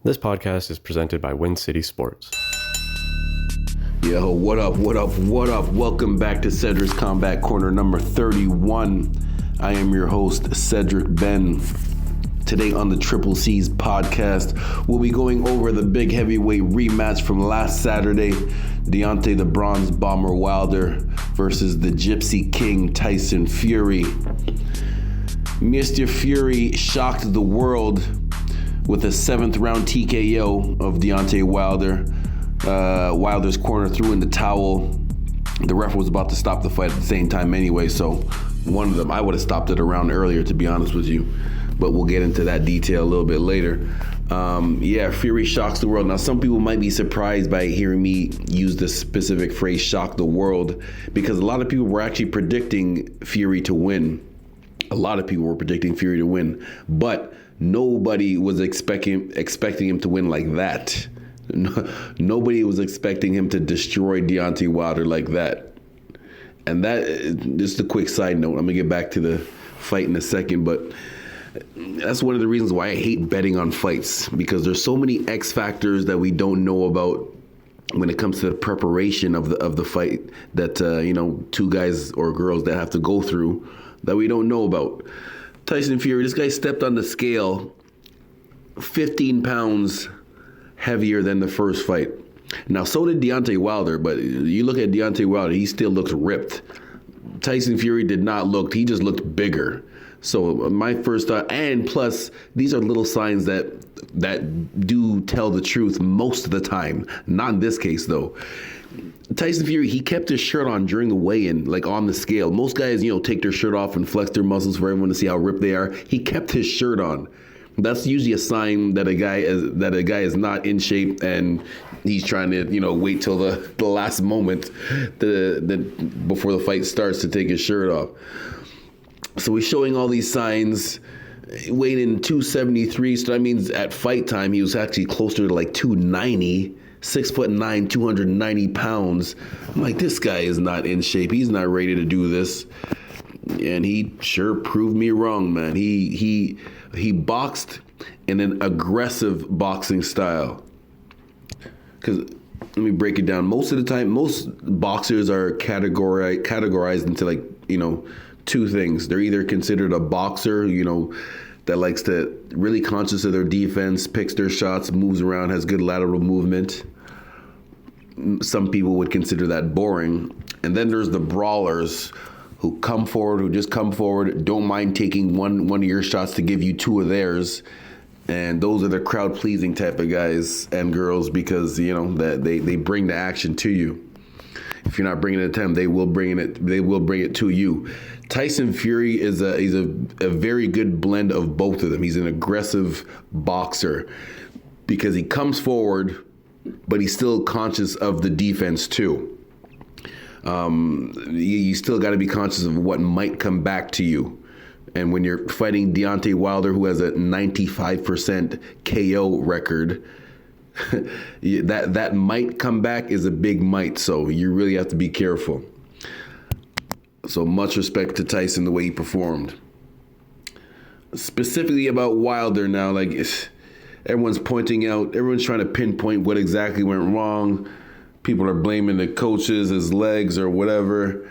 This podcast is presented by Win City Sports. Yo, what up? Welcome back to Cedric's Combat Corner number 31. I am your host, Cedric Ben. Today on the Triple C's podcast, we'll be going over the big heavyweight rematch from last Saturday. Deontay the Bronze Bomber Wilder versus the Gypsy King Tyson Fury. Mr. Fury shocked the world with a 7th round TKO of Deontay Wilder. Wilder's corner threw in the towel. The ref was about to stop the fight at the same time anyway, so one of them, I would have stopped it a round earlier, to be honest with you. But we'll get into that detail a little bit later. Fury shocks the world. Now, some people might be surprised by hearing me use the specific phrase, shock the world, because a lot of people were actually predicting Fury to win. But nobody was expecting him to win like that. Nobody was expecting him to destroy Deontay Wilder like that. And that, just a quick side note, I'm going to get back to the fight in a second, but that's one of the reasons why I hate betting on fights, because there's so many X factors that we don't know about when it comes to the preparation of the fight that, two guys or girls that have to go through that we don't know about. Tyson Fury, this guy stepped on the scale 15 pounds heavier than the first fight. Now, so did Deontay Wilder, but you look at Deontay Wilder, he still looks ripped. Tyson Fury did not look, he just looked bigger. So my first thought, and plus, these are little signs that do tell the truth most of the time. Not in this case, though. Tyson Fury, he kept his shirt on during the weigh-in, like on the scale. Most guys, take their shirt off and flex their muscles for everyone to see how ripped they are. He kept his shirt on. That's usually a sign that a guy is not in shape and he's trying to, wait till the last moment before the fight starts to take his shirt off. So he's showing all these signs, weighed in 273. So that means at fight time, he was actually closer to like 290, 6'9", 290 pounds. I'm like, this guy is not in shape. He's not ready to do this. And he sure proved me wrong, man. He boxed in an aggressive boxing style. Because let me break it down. Most of the time, most boxers are categorized into two things. They're either considered a boxer, that likes to really conscious of their defense, picks their shots, moves around, has good lateral movement. Some people would consider that boring. And then there's the brawlers who just come forward, don't mind taking one of your shots to give you two of theirs. And those are the crowd-pleasing type of guys and girls because, that they bring the action to you. If you're not bringing it to them, they will bring it to you. Tyson Fury he's a very good blend of both of them. He's an aggressive boxer because he comes forward, but he's still conscious of the defense too. You still got to be conscious of what might come back to you. And when you're fighting Deontay Wilder, who has a 95% KO record, that might come back is a big might. So you really have to be careful. So much respect to Tyson, the way he performed. Specifically about Wilder now, everyone's trying to pinpoint what exactly went wrong. People are blaming the coaches, his legs or whatever.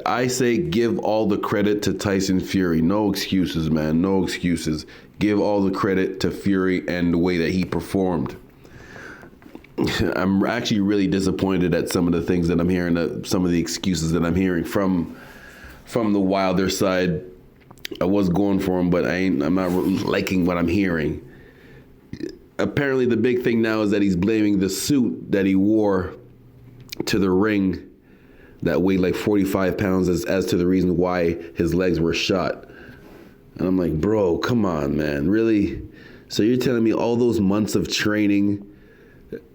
I say give all the credit to Tyson Fury. No excuses, man. No excuses. Give all the credit to Fury and the way that he performed. I'm actually really disappointed at some of the things that I'm hearing, some of the excuses that I'm hearing from the Wilder side. I was going for him, but I'm not liking what I'm hearing. Apparently, the big thing now is that he's blaming the suit that he wore to the ring that weighed like 45 pounds as to the reason why his legs were shot. And I'm like, bro, come on, man. Really? So you're telling me all those months of training,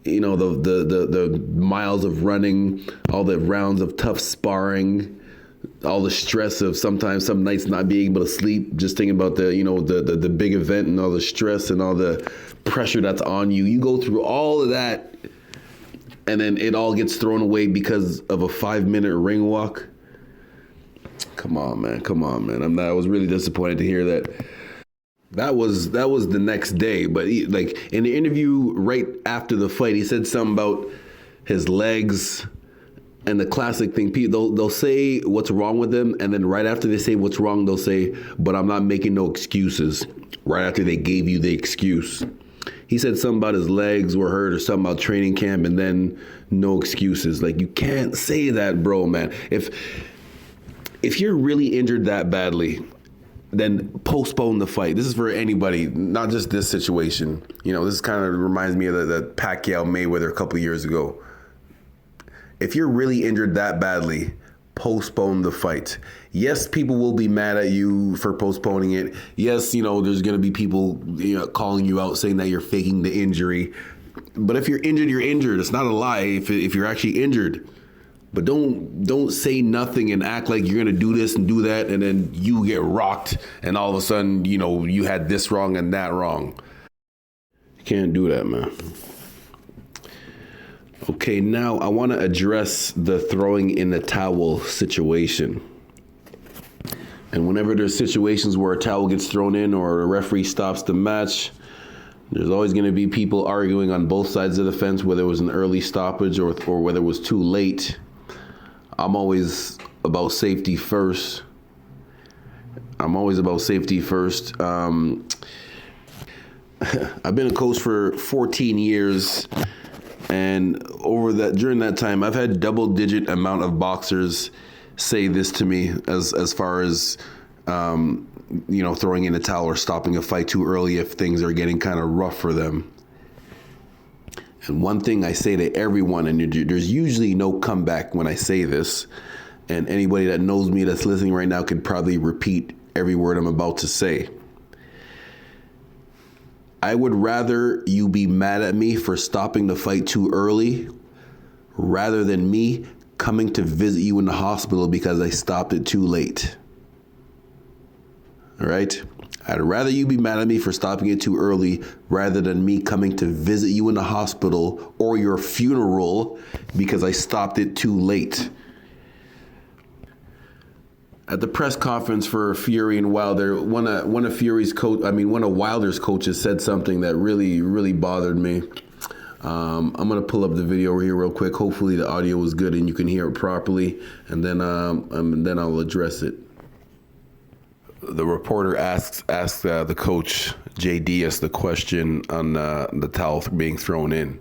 the miles of running, all the rounds of tough sparring, all the stress of sometimes some nights not being able to sleep, just thinking about the big event and all the stress and all the pressure that's on you. You go through all of that, and then it all gets thrown away because of a 5-minute ring walk. Come on, man. I was really disappointed to hear that. That was the next day, but like in the interview right after the fight, he said something about his legs. And the classic thing, they'll say what's wrong with them, and then right after they say what's wrong, they'll say, "But I'm not making no excuses." Right after they gave you the excuse, he said something about his legs were hurt or something about training camp, and then no excuses. Like, you can't say that, bro, man. If you're really injured that badly, then postpone the fight. This is for anybody, not just this situation. You know, this kind of reminds me of the Pacquiao Mayweather a couple of years ago. If you're really injured that badly, postpone the fight. Yes, people will be mad at you for postponing it. Yes, you know, there's going to be people, you know, calling you out saying that you're faking the injury. But if you're injured, you're injured. It's not a lie if you're actually injured. But don't say nothing and act like you're going to do this and do that, and then you get rocked and all of a sudden, you know, you had this wrong and that wrong. You can't do that, man. Okay, now I want to address the throwing in the towel situation. And whenever there's situations where a towel gets thrown in or a referee stops the match, there's always going to be people arguing on both sides of the fence, whether it was an early stoppage or whether it was too late. I'm always about safety first. I've been a coach for 14 years. And during that time, I've had double-digit amount of boxers say this to me as far as you know, throwing in a towel or stopping a fight too early if things are getting kind of rough for them. And one thing I say to everyone, and there's usually no comeback when I say this, and anybody that knows me that's listening right now could probably repeat every word I'm about to say. I would rather you be mad at me for stopping the fight too early rather than me coming to visit you in the hospital because I stopped it too late. All right? I'd rather you be mad at me for stopping it too early rather than me coming to visit you in the hospital or your funeral because I stopped it too late. At the press conference for Fury and Wilder, one of Wilder's coaches said something that really, really bothered me. I'm gonna pull up the video here real quick. Hopefully the audio is good and you can hear it properly, and then I'll address it. The reporter asks the coach Jay Diaz the question on the towel being thrown in.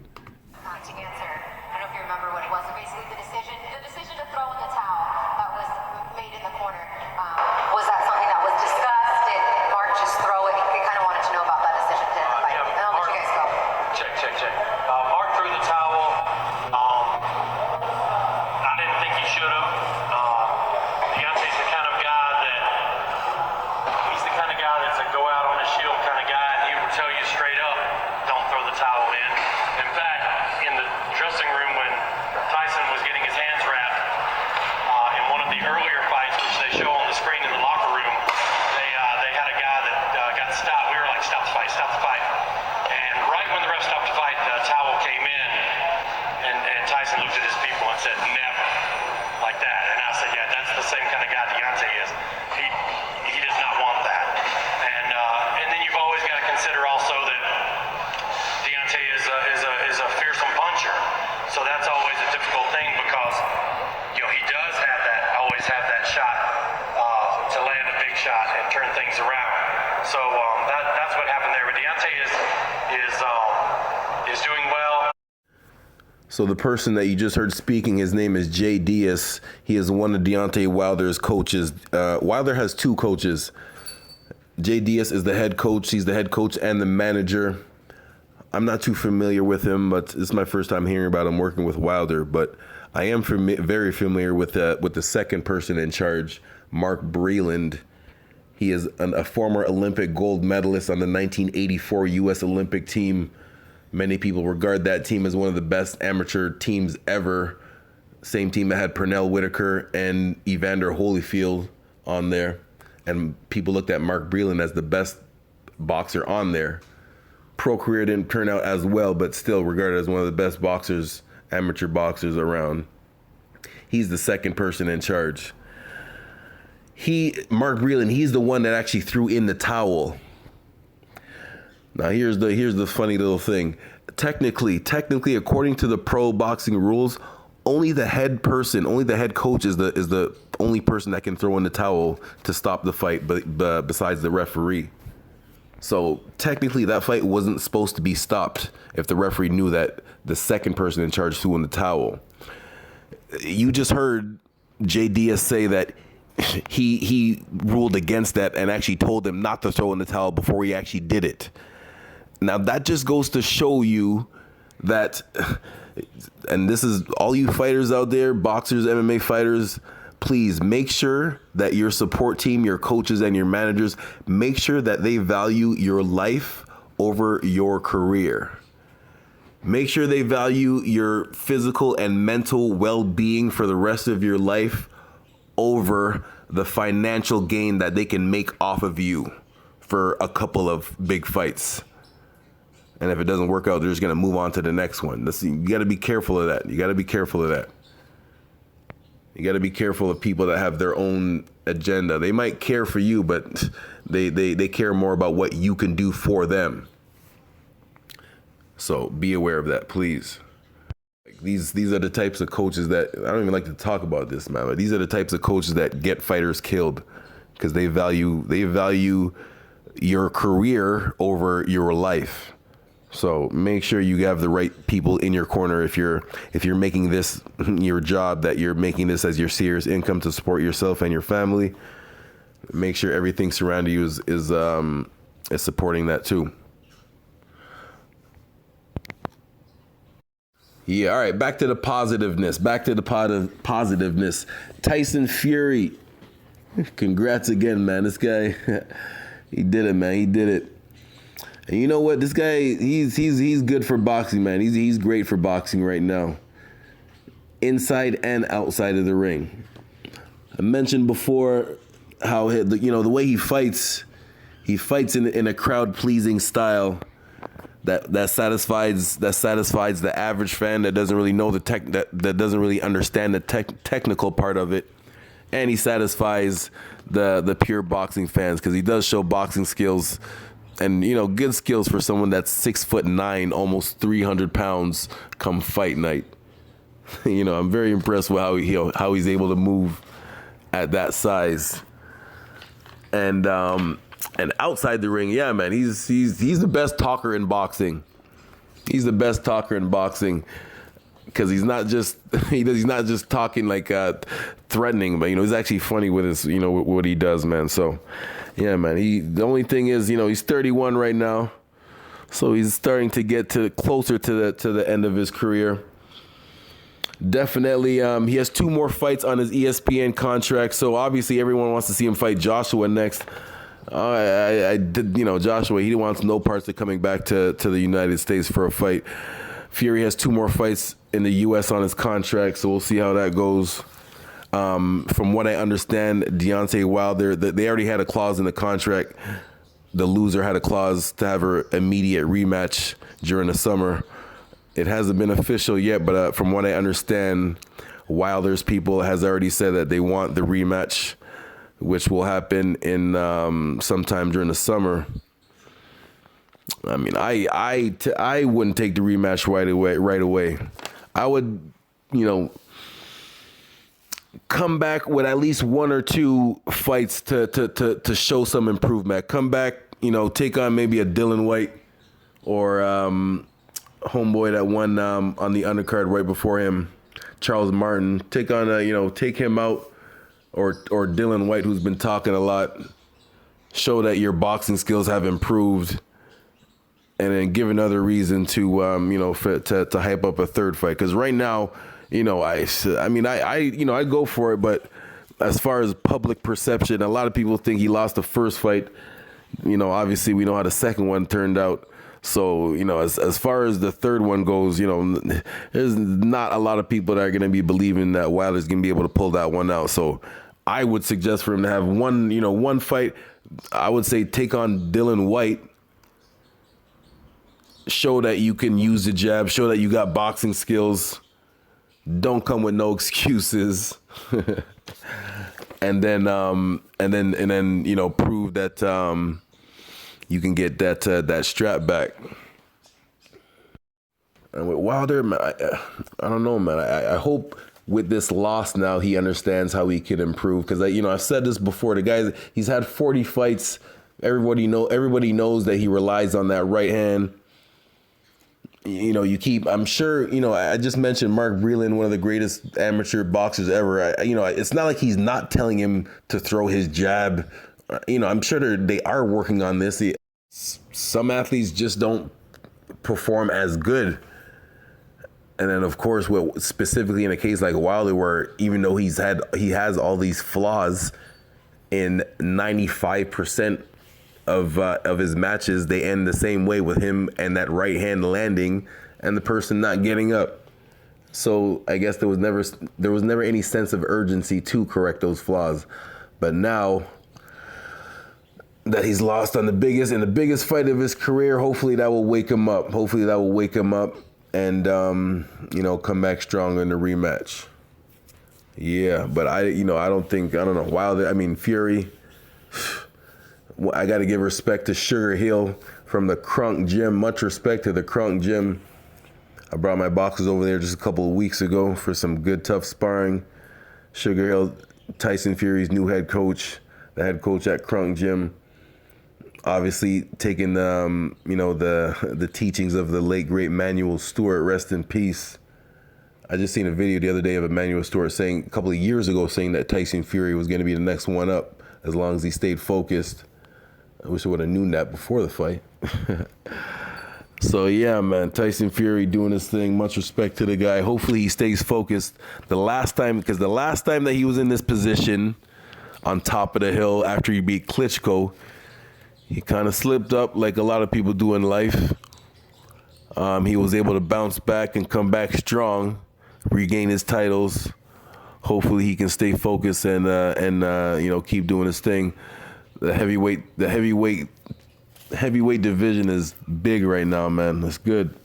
So the person that you just heard speaking, his name is Jay Diaz. He is one of Deontay Wilder's coaches. Wilder has two coaches. Jay Diaz is the head coach. He's the head coach and the manager. I'm not too familiar with him, but it's my first time hearing about him working with Wilder. But I am very familiar with the second person in charge, Mark Breland. He is a former Olympic gold medalist on the 1984 U.S. Olympic team. Many people regard that team as one of the best amateur teams ever. Same team that had Pernell Whitaker and Evander Holyfield on there. And people looked at Mark Breland as the best boxer on there. Pro career didn't turn out as well, but still regarded as one of the best boxers, amateur boxers around. He's the second person in charge. Mark Breland, he's the one that actually threw in the towel. Now here's the funny little thing. Technically, according to the pro boxing rules, only the head coach is the only person that can throw in the towel to stop the fight, but besides the referee. So technically, that fight wasn't supposed to be stopped if the referee knew that the second person in charge threw in the towel. You just heard Jay Diaz say that he ruled against that and actually told him not to throw in the towel before he actually did it. Now that just goes to show you that, and this is all you fighters out there, boxers, MMA fighters, please make sure that your support team, your coaches and your managers, make sure that they value your life over your career. Make sure they value your physical and mental well-being for the rest of your life over the financial gain that they can make off of you for a couple of big fights. And if it doesn't work out, they're just going to move on to the next one. You got to be careful of that. You got to be careful of that. You got to be careful of people that have their own agenda. They might care for you, but they care more about what you can do for them. So be aware of that, please. These are the types of coaches that, I don't even like to talk about this, man, but these are the types of coaches that get fighters killed because they value your career over your life. So make sure you have the right people in your corner. If you're making this your job, that you're making this as your serious income to support yourself and your family, make sure everything surrounding you is supporting that too. Yeah, all right, back to the positiveness. Tyson Fury. Congrats again, man. This guy, he did it, man. He did it. And you know what? This guy, he's good for boxing, man. He's great for boxing right now. Inside and outside of the ring. I mentioned before how the way he fights in a crowd-pleasing style that satisfies the average fan that doesn't really know that doesn't really understand the technical part of it. And he satisfies the pure boxing fans because he does show boxing skills. And, good skills for someone that's 6'9", almost 300 pounds come fight night. I'm very impressed with how he's able to move at that size. And outside the ring, yeah, man, he's the best talker in boxing. He's the best talker in boxing because he's not just talking like threatening, but he's actually funny with his what he does, man. So. Yeah, man. The only thing is, he's 31 right now, so he's starting to get closer to the end of his career. Definitely, he has 2 more fights on his ESPN contract, so obviously everyone wants to see him fight Joshua next. Joshua, he wants no parts of coming back to the United States for a fight. Fury has 2 more fights in the U.S. on his contract, so we'll see how that goes. From what I understand, Deontay Wilder, they already had a clause in the contract. The loser had a clause to have her immediate rematch during the summer. It hasn't been official yet, but from what I understand, Wilder's people has already said that they want the rematch, which will happen in sometime during the summer. I mean, I wouldn't take the rematch right away. I would, come back with at least 1 or 2 fights to show some improvement. Come back, take on maybe a Dylan White or homeboy that won on the undercard right before him, Charles Martin. Take on take him out or Dylan White, who's been talking a lot. Show that your boxing skills have improved, and then give another reason to to hype up a third fight. Because right now, I go for it, but as far as public perception, a lot of people think he lost the first fight. Obviously we know how the second one turned out. So, as far as the third one goes, there's not a lot of people that are going to be believing that Wilder's going to be able to pull that one out. So I would suggest for him to have one fight. I would say take on Dylan White. Show that you can use the jab. Show that you got boxing skills. Don't come with no excuses. and then prove that you can get that strap back. And with Wilder, man, I don't know, man. I hope with this loss now he understands how he can improve. Because I've said this before. The guy, he's had 40 fights. Everybody knows that he relies on that right hand. I'm sure, I just mentioned Mark Breland, one of the greatest amateur boxers ever. It's not like he's not telling him to throw his jab. I'm sure they are working on this. Some athletes just don't perform as good. And then, of course, specifically in a case like Wilder, where even though he has all these flaws, in 95% of his matches, they end the same way with him and that right hand landing and the person not getting up. So I guess there was never any sense of urgency to correct those flaws. But now that he's lost in the biggest fight of his career, hopefully that will wake him up. And come back stronger in the rematch. Yeah, but I don't know. Wilder, Fury, I got to give respect to Sugar Hill from the Crunk Gym. Much respect to the Crunk Gym. I brought my boxers over there just a couple of weeks ago for some good, tough sparring. Sugar Hill, Tyson Fury's new head coach, the head coach at Crunk Gym. Obviously taking the teachings of the late great Manuel Stewart, rest in peace. I just seen a video the other day of Emmanuel Stewart saying a couple of years ago that Tyson Fury was going to be the next one up as long as he stayed focused. I wish I would have known that before the fight. So yeah, man, Tyson Fury doing his thing. Much respect to the guy. Hopefully he stays focused. The last time that he was in this position on top of the hill after he beat Klitschko, he kind of slipped up like a lot of people do in life. He was able to bounce back and come back strong, regain his titles. Hopefully he can stay focused and keep doing his thing. The heavyweight division is big right now, man. That's good.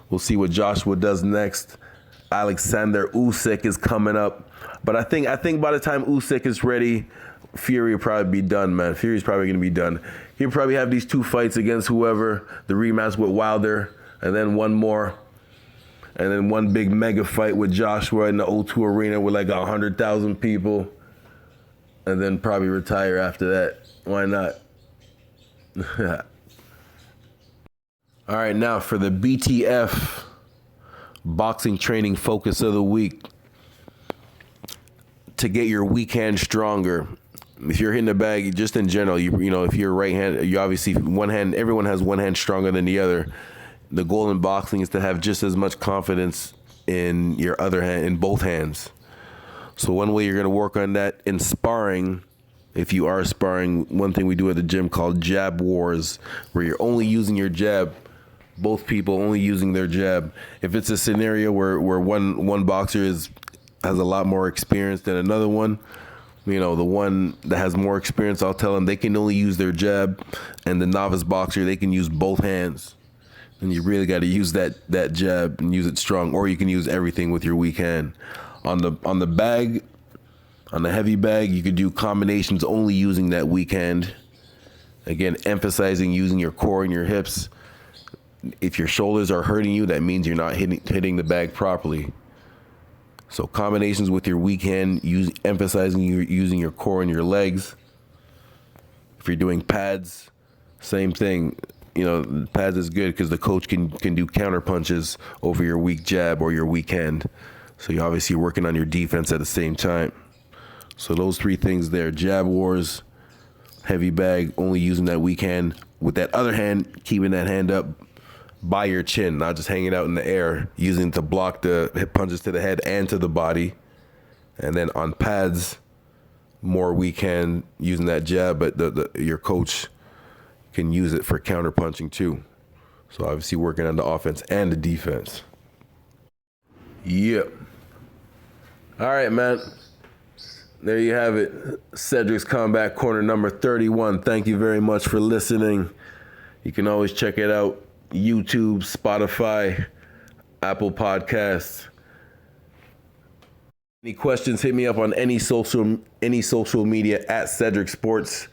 We'll see what Joshua does next. Alexander Usyk is coming up, but I think by the time Usyk is ready, Fury will probably be done, man. Fury's probably going to be done. He'll probably have these two fights against whoever, the rematch with Wilder, and then one more, and then one big mega fight with Joshua in the O2 Arena with like 100,000 people, and then probably retire after that. Why not? All right, now for the BTF boxing training focus of the week. To get your weak hand stronger. If you're hitting the bag, just in general, if you're right hand, you obviously one hand. Everyone has one hand stronger than the other. The goal in boxing is to have just as much confidence in your other hand, in both hands. So one way you're going to work on that in sparring, if you are sparring, one thing we do at the gym called jab wars, where you're only using your jab, both people only using their jab. If it's a scenario where one boxer has a lot more experience than another one, the one that has more experience, I'll tell them they can only use their jab, and the novice boxer, they can use both hands. And you really got to use that jab and use it strong, or you can use everything with your weak hand. On the bag, on the heavy bag, you could do combinations only using that weak hand. Again, emphasizing using your core and your hips. If your shoulders are hurting you, that means you're not hitting the bag properly. So combinations with your weak hand, emphasizing using your core and your legs. If you're doing pads, same thing. Pads is good because the coach can do counter punches over your weak jab or your weak hand. So you're obviously working on your defense at the same time. So those three things there: jab wars, heavy bag, only using that weak hand. With that other hand, keeping that hand up by your chin, not just hanging out in the air, using it to block the hip punches to the head and to the body. And then on pads, more weak hand, using that jab, but your coach can use it for counter punching too. So obviously working on the offense and the defense. Yep. All right, man. There you have it. Cedric's Combat Corner number 31. Thank you very much for listening. You can always check it out. YouTube, Spotify, Apple Podcasts. Any questions, hit me up on any social media at Cedric Sports.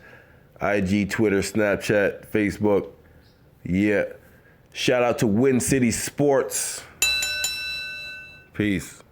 IG, Twitter, Snapchat, Facebook. Yeah. Shout out to Win City Sports. Peace.